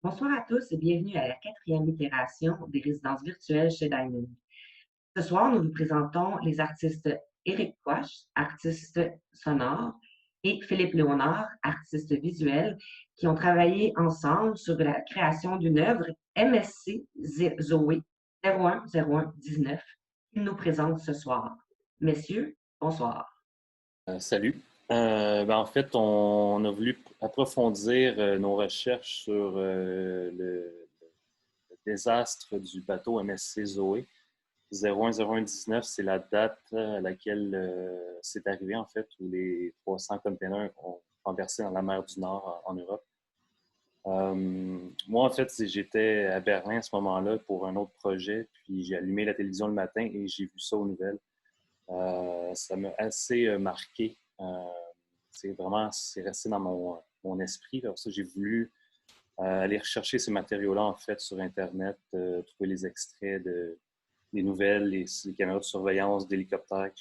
Bonsoir à tous et bienvenue à la quatrième itération des résidences virtuelles chez Diamond. Ce soir, nous vous présentons les artistes Éric Quash, artiste sonore, et Philippe Léonard, artiste visuel, qui ont travaillé ensemble sur la création d'une œuvre MSC Zoé 010119 qu'ils nous présentent ce soir. Messieurs, bonsoir. Salut. En fait, on a voulu approfondir nos recherches sur le désastre du bateau MSC Zoé. 010119, c'est la date à laquelle c'est arrivé, en fait, où les 300 containers ont renversé dans la mer du Nord en Europe. Moi, en fait, j'étais à Berlin à ce moment-là pour un autre projet, puis j'ai allumé la télévision le matin et j'ai vu ça aux nouvelles. Ça m'a assez marqué. C'est resté dans mon esprit. Alors ça, j'ai voulu aller rechercher ces matériaux-là, en fait, sur Internet, trouver les extraits des nouvelles, les caméras de surveillance d'hélicoptères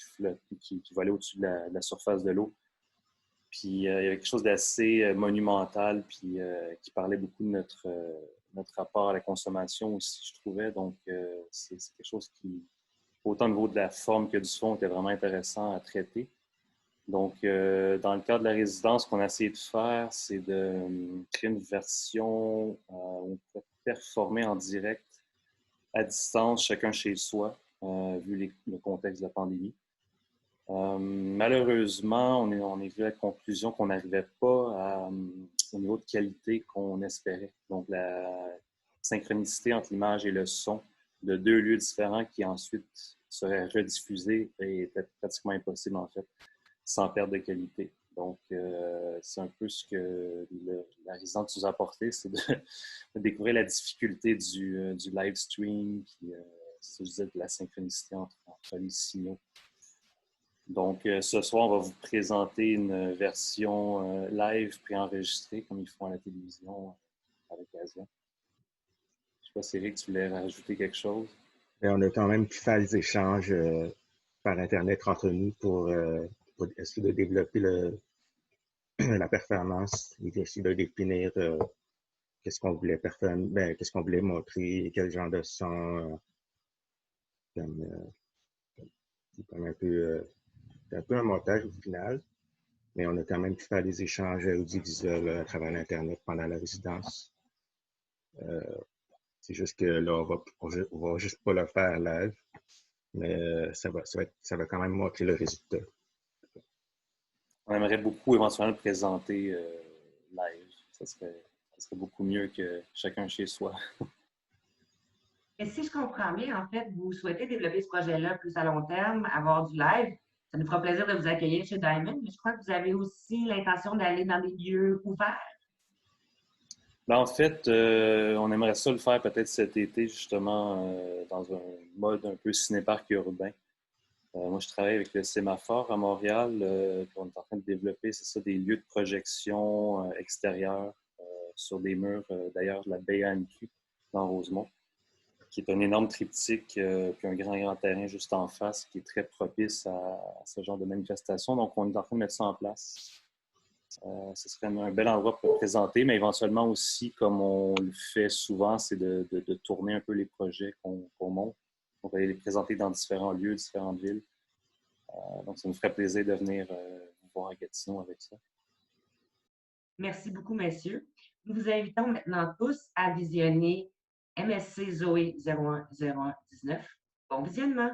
qui volaient au-dessus de la surface de l'eau. Puis il y avait quelque chose d'assez monumental, puis qui parlait beaucoup de notre rapport à la consommation aussi, je trouvais. Donc, c'est quelque chose qui, autant au niveau de la forme que du fond, était vraiment intéressant à traiter. Donc, dans le cadre de la résidence, ce qu'on a essayé de faire, c'est de créer une version où on peut performer en direct, à distance, chacun chez soi, vu le contexte de la pandémie. Malheureusement, on est venu à la conclusion qu'on n'arrivait pas au niveau de qualité qu'on espérait. Donc, la synchronicité entre l'image et le son de deux lieux différents qui ensuite seraient rediffusés était pratiquement impossible, en fait, sans perte de qualité. Donc, c'est un peu ce que la résidence nous a apporté, c'est de découvrir la difficulté du live stream, puis, je disais, de la synchronicité entre les signaux. Donc, ce soir, on va vous présenter une version live préenregistrée, comme ils font à la télévision à l'occasion. Je ne sais pas, Cyril, tu voulais rajouter quelque chose? Et on a quand même pu faire des échanges par Internet entre nous pour essayer de développer la performance et essayer de définir qu'est-ce qu'on voulait qu'est-ce qu'on voulait montrer, quel genre de son, comme, comme un peu un montage au final, mais on a quand même pu faire des échanges audiovisuels à travers l'Internet pendant la résidence. C'est juste que là, on va juste pas le faire live, mais ça va quand même montrer le résultat. On aimerait beaucoup éventuellement le présenter live. Ça serait beaucoup mieux que chacun chez soi. Et si je comprends bien, en fait, vous souhaitez développer ce projet-là plus à long terme, avoir du live. Ça nous fera plaisir de vous accueillir chez Diamond, mais je crois que vous avez aussi l'intention d'aller dans des lieux ouverts. En fait, on aimerait ça le faire peut-être cet été, justement, dans un mode un peu cinéparc urbain. Moi, je travaille avec le Sémaphore à Montréal, puis on est en train de développer, c'est ça, des lieux de projection extérieurs sur des murs, d'ailleurs, de la BANQ dans Rosemont, qui est un énorme triptyque, puis un grand terrain juste en face, qui est très propice à ce genre de manifestation. Donc, on est en train de mettre ça en place. Ce serait un bel endroit pour présenter, mais éventuellement aussi, comme on le fait souvent, c'est de tourner un peu les projets qu'on monte. On va les présenter dans différents lieux, différentes villes. Donc, ça nous ferait plaisir de venir vous voir à Gatineau avec ça. Merci beaucoup, messieurs. Nous vous invitons maintenant tous à visionner MSC Zoé 010119. Bon visionnement!